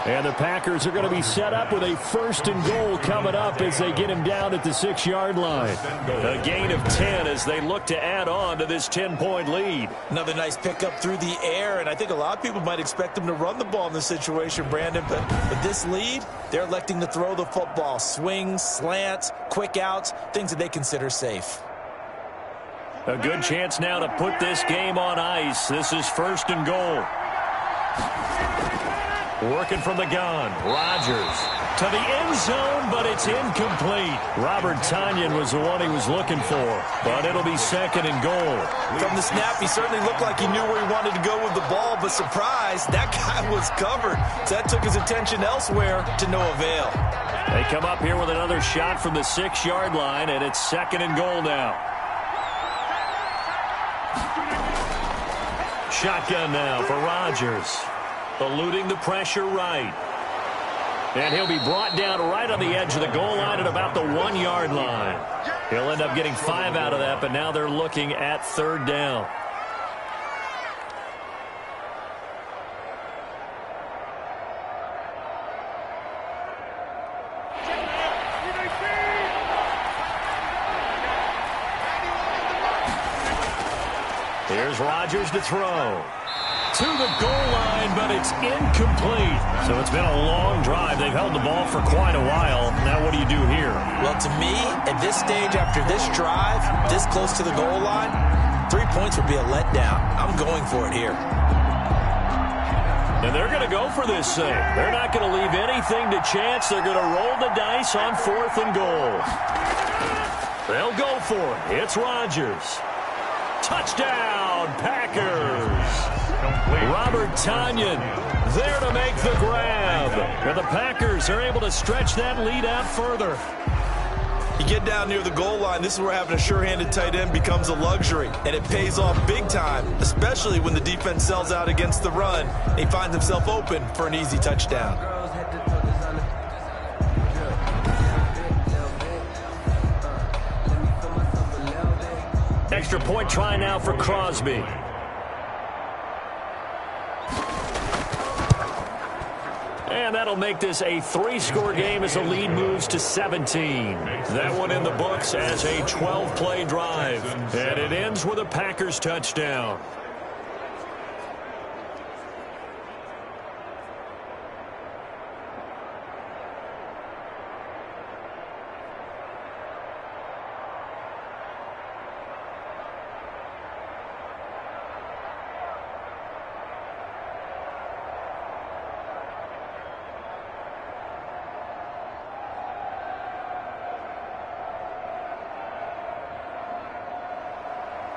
And the Packers are going to be set up with a 1st and goal coming up as they get him down at the 6-yard line. A gain of 10 as they look to add on to this 10-point lead. Another nice pickup through the air, and I think a lot of people might expect them to run the ball in this situation, Brandon, but with this lead, they're electing to throw the football. Swings, slants, quick outs, things that they consider safe. A good chance now to put this game on ice. This is 1st and goal. Working from the gun. Rodgers to the end zone, but it's incomplete. Robert Tonyan was the one he was looking for, but it'll be 2nd and goal. From the snap, he certainly looked like he knew where he wanted to go with the ball, but surprise, that guy was covered. So that took his attention elsewhere to no avail. They come up here with another shot from the 6-yard line, and it's 2nd and goal now. Shotgun now for Rodgers. Eluding the pressure right. And he'll be brought down right on the edge of the goal line at about the 1-yard line. He'll end up getting 5 out of that, but now they're looking at 3rd down. Here's Rodgers to throw. To the goal line, but it's incomplete. So it's been a long drive. They've held the ball for quite a while. Now what do you do here? Well, to me, at this stage, after this drive, this close to the goal line, 3 points would be a letdown. I'm going for it here. And they're going to go for this thing. They're not going to leave anything to chance. They're going to roll the dice on 4th and goal. They'll go for it. It's Rodgers. Touchdown, Packers. Robert Tonyan there to make the grab. And the Packers are able to stretch that lead out further. You get down near the goal line, this is where having a sure-handed tight end becomes a luxury, and it pays off big time, especially when the defense sells out against the run, and he finds himself open for an easy touchdown. Extra point try now for Crosby. And that'll make this a 3-score game as the lead moves to 17. That one in the books as a 12-play drive. And it ends with a Packers touchdown.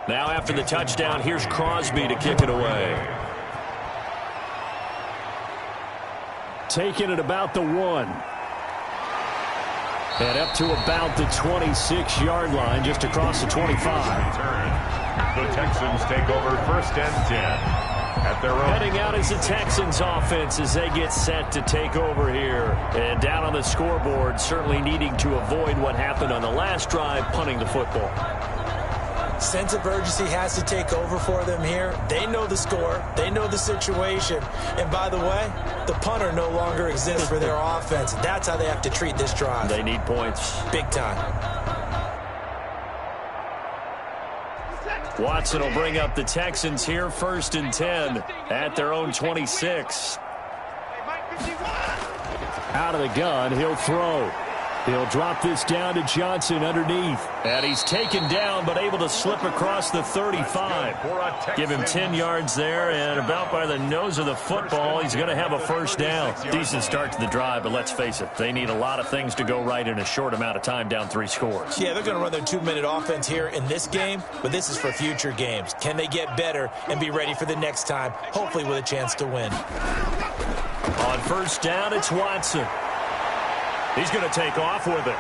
Now after the touchdown, here's Crosby to kick it away. Taking it about the 1. And up to about the 26-yard line, just across the 25. The Texans take over 1st and 10 at their own. Heading out is the Texans offense as they get set to take over here. And down on the scoreboard, certainly needing to avoid what happened on the last drive, punting the football. Sense of urgency has to take over for them here. They know the score. They know the situation. And by the way, the punter no longer exists for their offense. That's how they have to treat this drive. They need points. Big time. Watson will bring up the Texans here, 1st and 10 at their own 26. Out of the gun, he'll throw. He'll drop this down to Johnson underneath. And he's taken down, but able to slip across the 35. Give him 10 yards there, and about by the nose of the football, he's going to have a 1st down. Decent start to the drive, but let's face it, they need a lot of things to go right in a short amount of time, down 3 scores. Yeah, they're going to run their 2-minute offense here in this game, but this is for future games. Can they get better and be ready for the next time, hopefully with a chance to win? On 1st down, it's Watson. He's going to take off with it.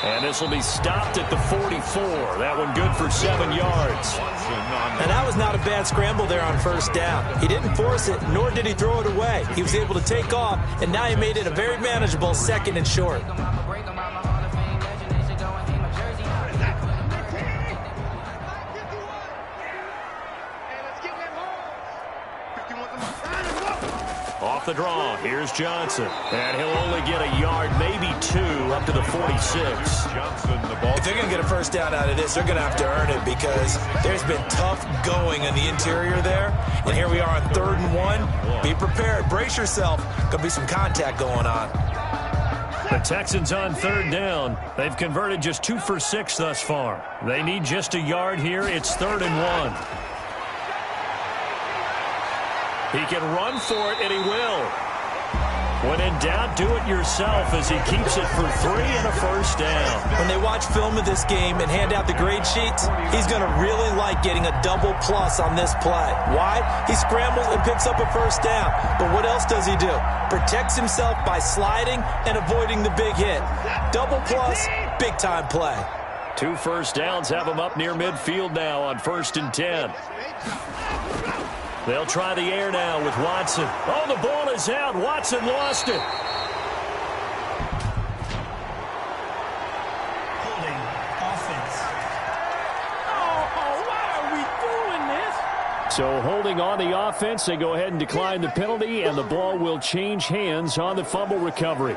And this will be stopped at the 44. That one good for 7 yards. And that was not a bad scramble there on 1st down. He didn't force it, nor did he throw it away. He was able to take off, and now he made it a very manageable 2nd and short. the draw. Here's Johnson. And he'll only get a yard, maybe 2, up to the 46. Johnson, the ball. If they're going to get a first down out of this, they're going to have to earn it because there's been tough going in the interior there. And here we are on 3rd and 1. Be prepared. Brace yourself. Going to be some contact going on. The Texans on 3rd down. They've converted just 2 for 6 thus far. They need just a yard here. It's 3rd and 1. He can run for it, and he will. When in doubt, do it yourself as he keeps it for 3 and a first down. When they watch film of this game and hand out the grade sheets, he's going to really like getting a double plus on this play. Why? He scrambles and picks up a first down. But what else does he do? Protects himself by sliding and avoiding the big hit. Double plus, big-time play. 2 first downs have him up near midfield now on 1st and 10. They'll try the air now with Watson. Oh, the ball is out. Watson lost it. Holding offense. Oh, why are we doing this? So holding on the offense, they go ahead and decline the penalty, and the ball will change hands on the fumble recovery.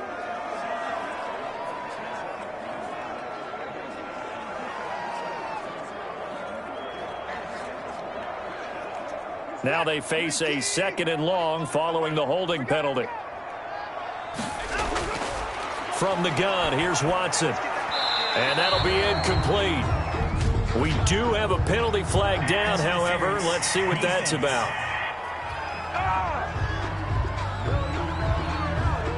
Now they face a 2nd and long following the holding penalty. From the gun, here's Watson. And that'll be incomplete. We do have a penalty flag down, however. Let's see what that's about.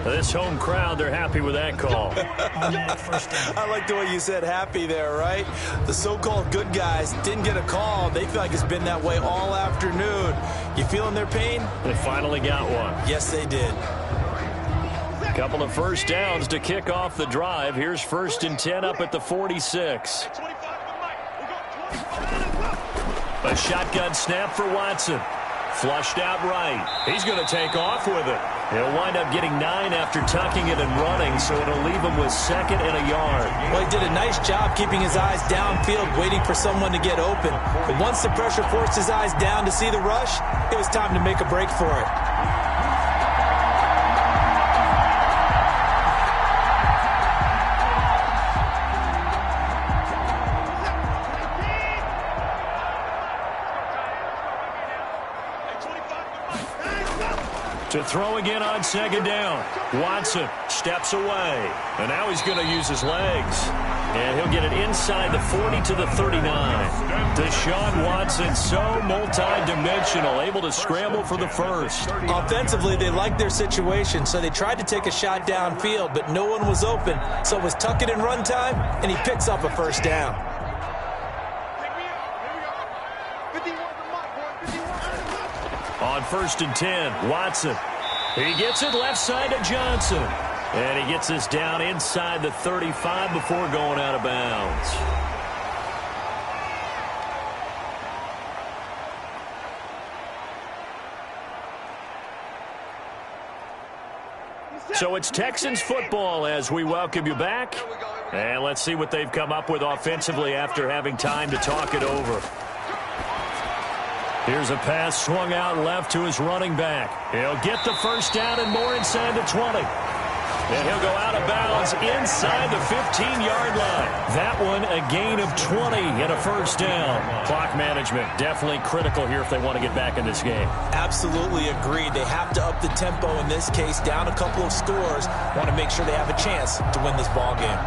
This home crowd, they're happy with that call. I like the way you said happy there, right? The so-called good guys didn't get a call. They feel like it's been that way all afternoon. You feeling their pain? They finally got one. Yes, they did. A couple of first downs to kick off the drive. Here's 1st and 10 up at the 46. A shotgun snap for Watson. Flushed out right. He's going to take off with it. He'll wind up getting 9 after tucking it and running, so it'll leave him with 2nd and a yard. Well, he did a nice job keeping his eyes downfield, waiting for someone to get open. But once the pressure forced his eyes down to see the rush, it was time to make a break for it. To throw again on 2nd down. Watson steps away. And now he's going to use his legs. And he'll get it inside the 40 to the 39. Deshaun Watson, so multi-dimensional, able to scramble for the first. Offensively, they liked their situation, so they tried to take a shot downfield, but no one was open. So it was tuck it and run time, and he picks up a first down. On 1st and 10, Watson. He gets it left side to Johnson. And he gets this down inside the 35 before going out of bounds. So it's Texans football as we welcome you back. And let's see what they've come up with offensively after having time to talk it over. Here's a pass swung out left to his running back. He'll get the first down and more inside the 20. And he'll go out of bounds inside the 15-yard line. That one a gain of 20 and a first down. Clock management definitely critical here if they want to get back in this game. Absolutely agreed. They have to up the tempo in this case, down a couple of scores. Want to make sure they have a chance to win this ball game.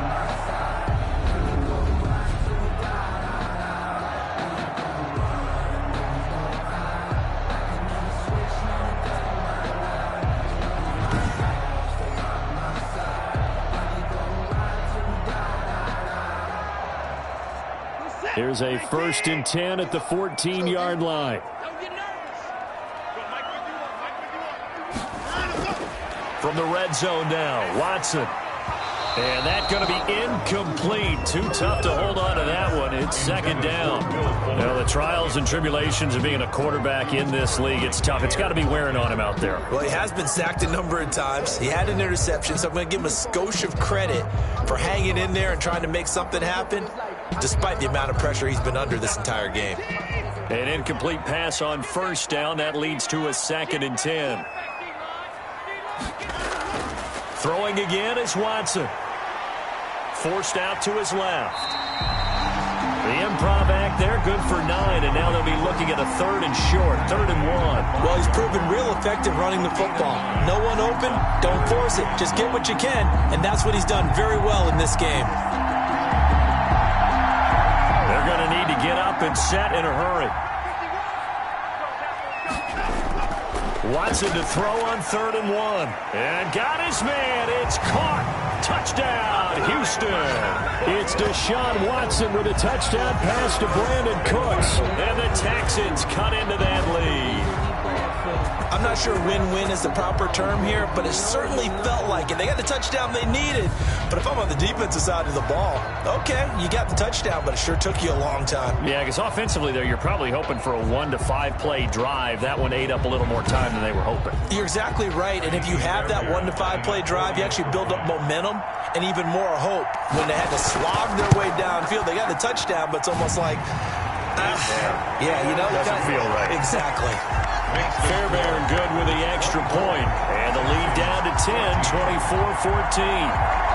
Here's a 1st and 10 at the 14-yard line. From the red zone now, Watson. And that's going to be incomplete. Too tough to hold on to that one. It's 2nd down. Now, the trials and tribulations of being a quarterback in this league, it's tough. It's got to be wearing on him out there. Well, he has been sacked a number of times. He had an interception, so I'm going to give him a skosh of credit for hanging in there and trying to make something happen, despite the amount of pressure he's been under this entire game. An incomplete pass on 1st down. That leads to a 2nd and 10. Throwing again is Watson. Forced out to his left. The improv act there, good for 9, and now they'll be looking at a 3rd and short, 3rd and 1. Well, he's proven real effective running the football. No one open, don't force it. Just get what you can, and that's what he's done very well in this game. They're going to need to get up and set in a hurry. Watson to throw on 3rd and 1. And got his man. It's caught. Touchdown, Houston. It's Deshaun Watson with a touchdown pass to Brandon Cooks. And the Texans cut into that lead. I'm not sure win-win is the proper term here, but it certainly felt like it. They got the touchdown they needed. But if I'm on the defensive side of the ball, okay, you got the touchdown, but it sure took you a long time. Yeah, because offensively there, you're probably hoping for a 1 to 5 play drive. That one ate up a little more time than they were hoping. You're exactly right, and if you have that 1 to 5 play drive, you actually build up momentum and even more hope. When they had to slog their way downfield, they got the touchdown, but it's almost like, yeah, you know, doesn't feel right. Exactly. Fairbairn good with the extra point. And the lead down to 10, 24-14.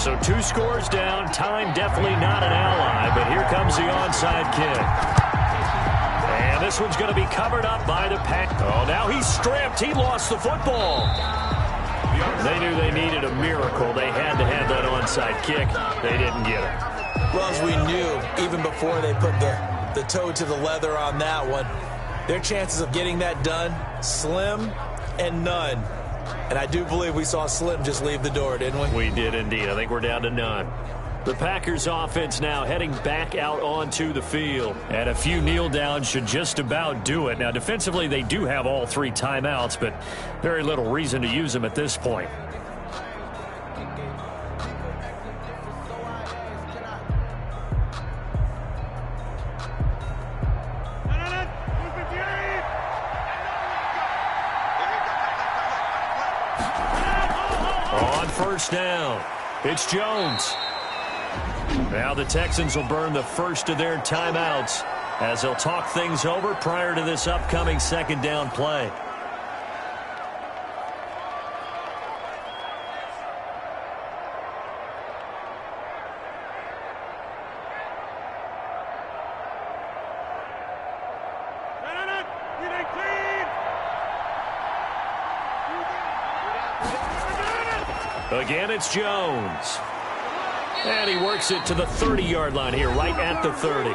So 2 scores down. Time definitely not an ally, but here comes the onside kick. And this one's going to be covered up by the Pack. Oh, now he's stripped. He lost the football. They knew they needed a miracle. They had to have that onside kick. They didn't get it. Well, as we knew, even before they put the toe to the leather on that one, their chances of getting that done, slim and none. And I do believe we saw Slim just leave the door, didn't we? We did indeed. I think we're down to none. The Packers offense now heading back out onto the field. And a few kneel downs should just about do it. Now, defensively, they do have all 3 timeouts, but very little reason to use them at this point. On first down, it's Jones. Now the Texans will burn the first of their timeouts as they'll talk things over prior to this upcoming 2nd down play. Again, it's Jones. And he works it to the 30-yard line here, right at the 30.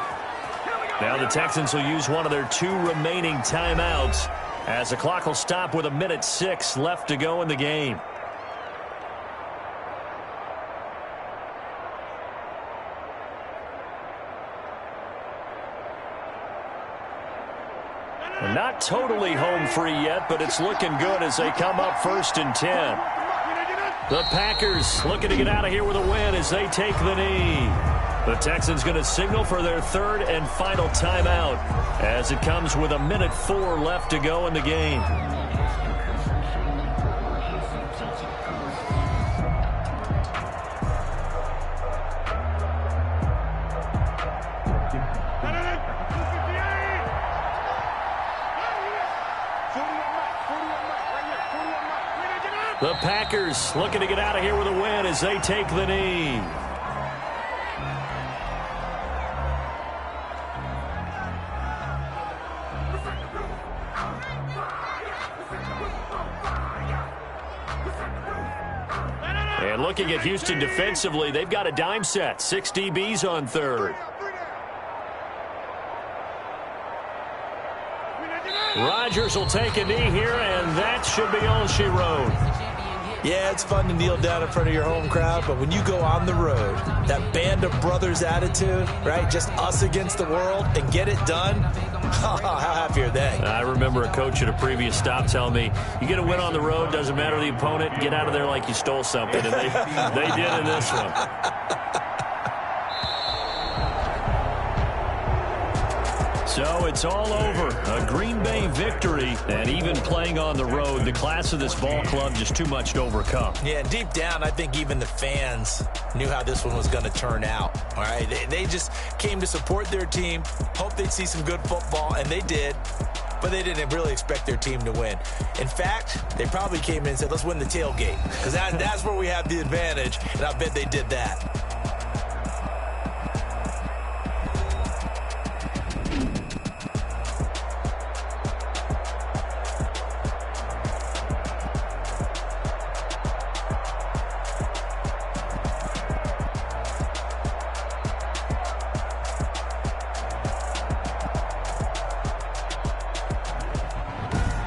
Now the Texans will use one of their 2 remaining timeouts as the clock will stop with 1:06 left to go in the game. Not totally home free yet, but it's looking good as they come up 1st and 10. The Packers looking to get out of here with a win as they take the knee. The Texans going to signal for their 3rd and final timeout as it comes with 1:04 left to go in the game. The Packers looking to get out of here with a win as they take the knee. And looking at Houston defensively, they've got a dime set. 6 DBs on 3rd. Rodgers will take a knee here, and that should be all she wrote. Yeah, it's fun to kneel down in front of your home crowd, but when you go on the road, that band of brothers attitude, right, just us against the world, and get it done, how happy are they? I remember a coach at a previous stop telling me, you get a win on the road, doesn't matter the opponent, get out of there like you stole something, and they did in this one. So it's all over. A Green Bay victory, and even playing on the road, the class of this ball club just too much to overcome. Yeah, deep down, I think even the fans knew how this one was going to turn out. All right, they just came to support their team, hoped they'd see some good football, and they did. But they didn't really expect their team to win. In fact, they probably came in and said, let's win the tailgate, because that's where we have the advantage, and I bet they did that.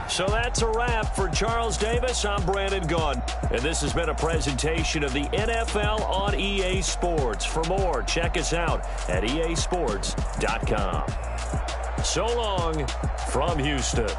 So that's a wrap for Charles Davis. I'm Brandon Gunn, and this has been a presentation of the NFL on EA Sports. For more, check us out at easports.com. So long from Houston.